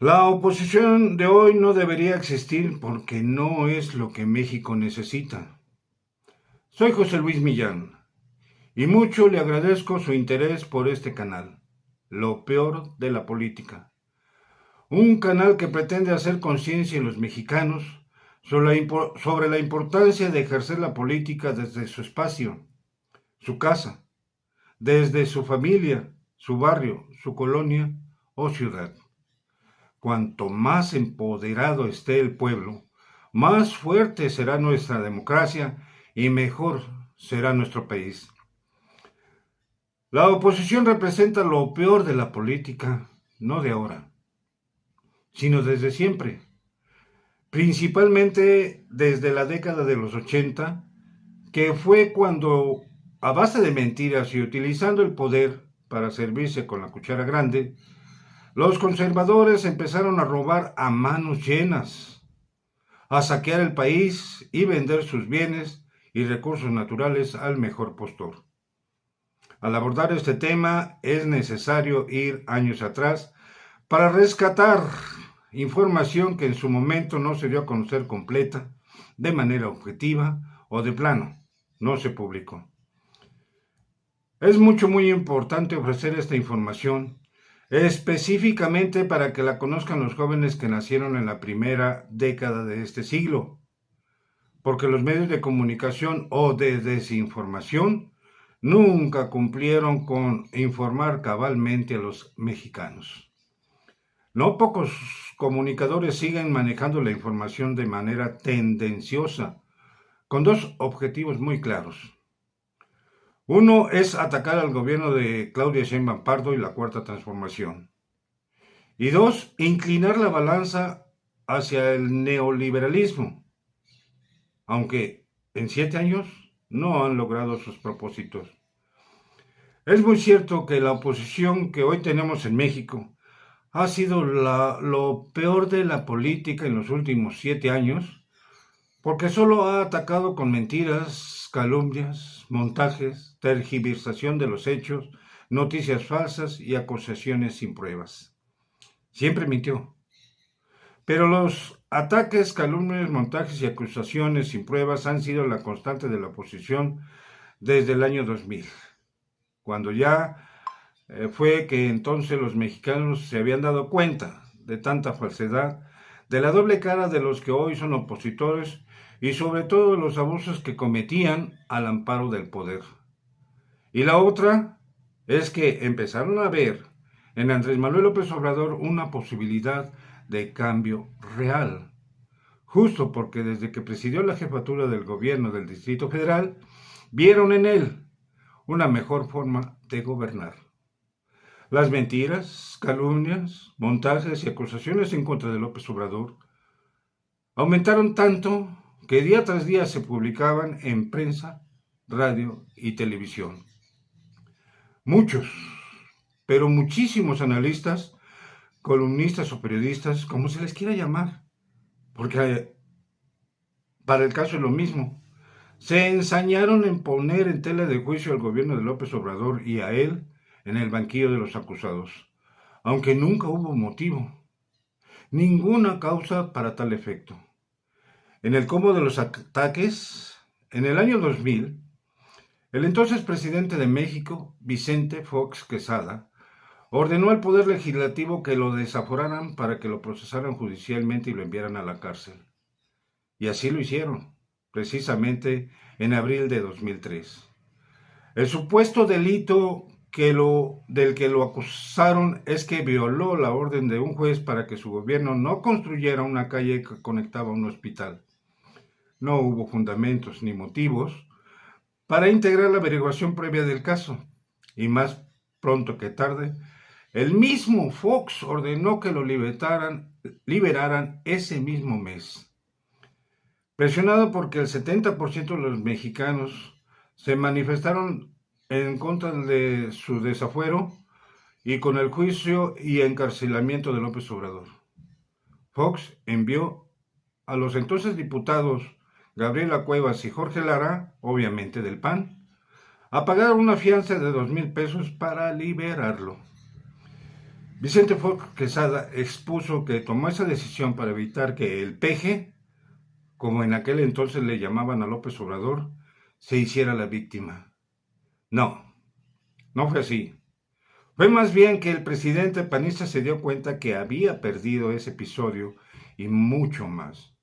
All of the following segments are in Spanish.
La oposición de hoy no debería existir porque no es lo que México necesita. Soy José Luis Millán y mucho le agradezco su interés por este canal, Lo Peor de la Política. Un canal que pretende hacer conciencia en los mexicanos sobre la importancia de ejercer la política desde su espacio, su casa, desde su familia, su barrio, su colonia o ciudad. Cuanto más empoderado esté el pueblo, más fuerte será nuestra democracia y mejor será nuestro país. La oposición representa lo peor de la política, no de ahora, sino desde siempre, principalmente desde la década de los 80, que fue cuando, a base de mentiras y utilizando el poder para servirse con la cuchara grande, los conservadores empezaron a robar a manos llenas, a saquear el país y vender sus bienes y recursos naturales al mejor postor. Al abordar este tema es necesario ir años atrás para rescatar información que en su momento no se dio a conocer completa, de manera objetiva o de plano, no se publicó. Es muy importante ofrecer esta información específicamente para que la conozcan los jóvenes que nacieron en la primera década de este siglo, porque los medios de comunicación o de desinformación nunca cumplieron con informar cabalmente a los mexicanos. No pocos comunicadores siguen manejando la información de manera tendenciosa, con dos objetivos muy claros. Uno es atacar al gobierno de Claudia Sheinbaum Pardo y la Cuarta Transformación. Y dos, inclinar la balanza hacia el neoliberalismo, aunque en 7 años no han logrado sus propósitos. Es muy cierto que la oposición que hoy tenemos en México ha sido lo peor de la política en los últimos 7 años, porque solo ha atacado con mentiras, calumnias, montajes, tergiversación de los hechos, noticias falsas y acusaciones sin pruebas. Siempre mintió. Pero los ataques, calumnias, montajes y acusaciones sin pruebas han sido la constante de la oposición desde el año 2000, cuando ya fue que entonces los mexicanos se habían dado cuenta de tanta falsedad, de la doble cara de los que hoy son opositores y sobre todo de los abusos que cometían al amparo del poder. Y la otra es que empezaron a ver en Andrés Manuel López Obrador una posibilidad de cambio real, justo porque desde que presidió la jefatura del gobierno del Distrito Federal, vieron en él una mejor forma de gobernar. Las mentiras, calumnias, montajes y acusaciones en contra de López Obrador aumentaron tanto que día tras día se publicaban en prensa, radio y televisión. Muchos, pero muchísimos analistas, columnistas o periodistas, como se les quiera llamar, porque para el caso es lo mismo, se ensañaron en poner en tela de juicio al gobierno de López Obrador y a él en el banquillo de los acusados, aunque nunca hubo motivo, ninguna causa para tal efecto. En el combo de los ataques, en el año 2000, el entonces presidente de México, Vicente Fox Quesada, ordenó al Poder Legislativo que lo desaforaran para que lo procesaran judicialmente y lo enviaran a la cárcel. Y así lo hicieron, precisamente en abril de 2003. El supuesto delito del que lo acusaron es que violó la orden de un juez para que su gobierno no construyera una calle que conectaba a un hospital. No hubo fundamentos ni motivos para integrar la averiguación previa del caso. Y más pronto que tarde, el mismo Fox ordenó que lo liberaran ese mismo mes. Presionado porque el 70% de los mexicanos se manifestaron en contra de su desafuero y con el juicio y encarcelamiento de López Obrador, Fox envió a los entonces diputados Gabriela Cuevas y Jorge Lara, obviamente del PAN, a pagar una fianza de 2,000 pesos para liberarlo. Vicente Fox Quesada expuso que tomó esa decisión para evitar que el peje, como en aquel entonces le llamaban a López Obrador, se hiciera la víctima. No, no fue así. Fue más bien que el presidente panista se dio cuenta que había perdido ese episodio y mucho más,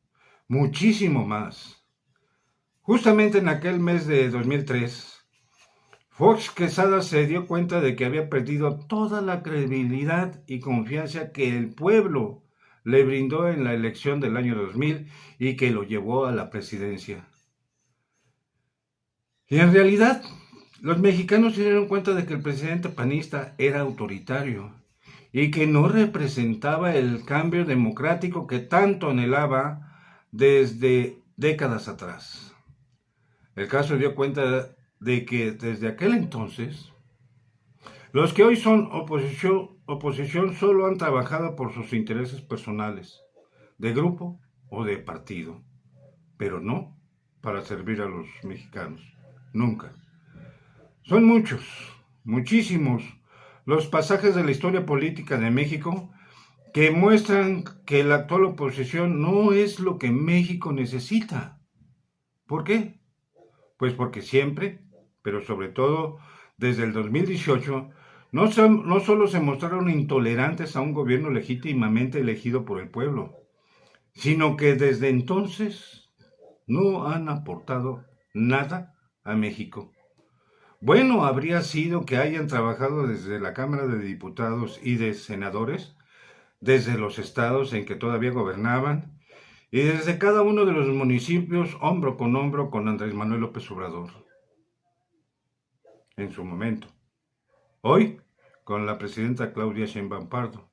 muchísimo más. Justamente en aquel mes de 2003, Fox Quesada se dio cuenta de que había perdido toda la credibilidad y confianza que el pueblo le brindó en la elección del año 2000 y que lo llevó a la presidencia. Y en realidad, los mexicanos se dieron cuenta de que el presidente panista era autoritario y que no representaba el cambio democrático que tanto anhelaba desde décadas atrás. El caso dio cuenta de que desde aquel entonces, los que hoy son oposición solo han trabajado por sus intereses personales, de grupo o de partido, pero no para servir a los mexicanos, nunca. Son muchos, muchísimos, los pasajes de la historia política de México que muestran que la actual oposición no es lo que México necesita. ¿Por qué? Pues porque siempre, pero sobre todo desde el 2018, no solo se mostraron intolerantes a un gobierno legítimamente elegido por el pueblo, sino que desde entonces no han aportado nada a México. Bueno habría sido que hayan trabajado desde la Cámara de Diputados y de Senadores, desde los estados en que todavía gobernaban, y desde cada uno de los municipios hombro con Andrés Manuel López Obrador, en su momento. Hoy, con la presidenta Claudia Sheinbaum Pardo,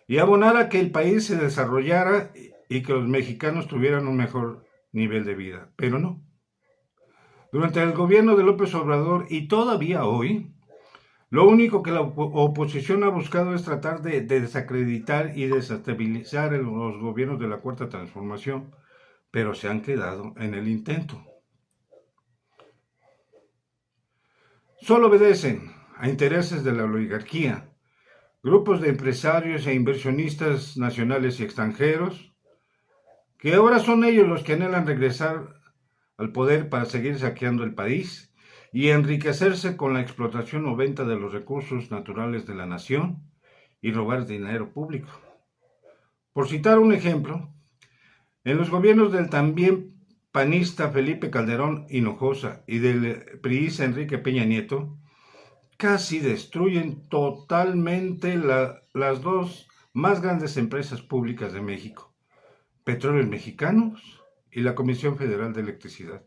y abonar a que el país se desarrollara y que los mexicanos tuvieran un mejor nivel de vida, pero no. Durante el gobierno de López Obrador y todavía hoy, lo único que la oposición ha buscado es tratar de desacreditar y desestabilizar los gobiernos de la Cuarta Transformación, pero se han quedado en el intento. Solo obedecen a intereses de la oligarquía, grupos de empresarios e inversionistas nacionales y extranjeros, que ahora son ellos los que anhelan regresar al poder para seguir saqueando el país y enriquecerse con la explotación o venta de los recursos naturales de la nación y robar dinero público. Por citar un ejemplo, en los gobiernos del también panista Felipe Calderón Hinojosa y del priista Enrique Peña Nieto, casi destruyen totalmente las dos más grandes empresas públicas de México, Petróleos Mexicanos y la Comisión Federal de Electricidad.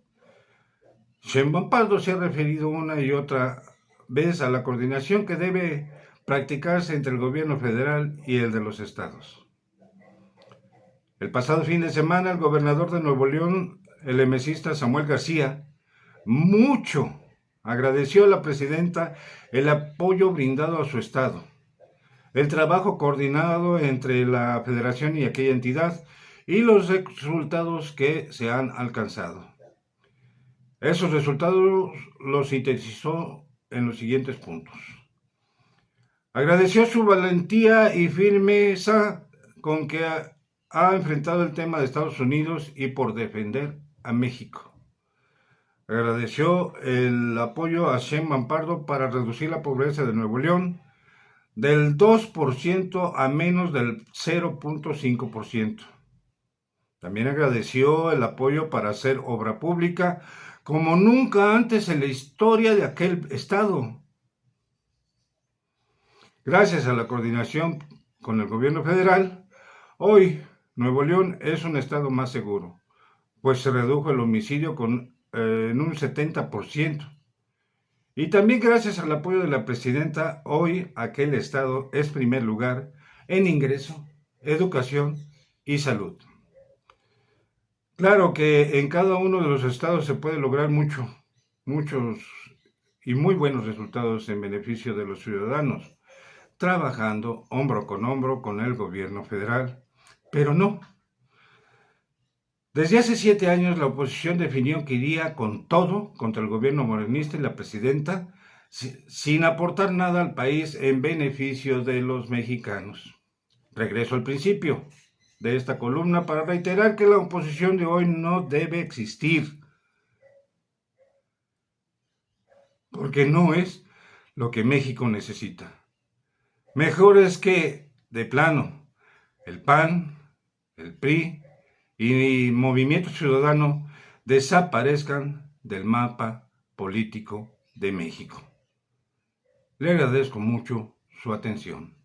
Sheinbaum Pardo se ha referido una y otra vez a la coordinación que debe practicarse entre el gobierno federal y el de los estados. El pasado fin de semana, el gobernador de Nuevo León, el emesista Samuel García, mucho agradeció a la presidenta el apoyo brindado a su estado, el trabajo coordinado entre la federación y aquella entidad y los resultados que se han alcanzado. Esos resultados los sintetizó en los siguientes puntos. Agradeció su valentía y firmeza con que ha enfrentado el tema de Estados Unidos y por defender a México. Agradeció el apoyo a Sheinbaum Pardo para reducir la pobreza de Nuevo León del 2% a menos del 0.5%. También agradeció el apoyo para hacer obra pública como nunca antes en la historia de aquel estado. Gracias a la coordinación con el gobierno federal, hoy Nuevo León es un estado más seguro, pues se redujo el homicidio en un 70%. Y también gracias al apoyo de la presidenta, hoy aquel estado es primer lugar en ingreso, educación y salud. Claro que en cada uno de los estados se puede lograr muchos y muy buenos resultados en beneficio de los ciudadanos, trabajando hombro con el gobierno federal. Pero no. Desde hace 7 años la oposición definió que iría con todo contra el gobierno morenista y la presidenta sin aportar nada al país en beneficio de los mexicanos. Regreso al principio de esta columna para reiterar que la oposición de hoy no debe existir, porque no es lo que México necesita. Mejor es que, de plano, el PAN, el PRI y Movimiento Ciudadano desaparezcan del mapa político de México. Le agradezco mucho su atención.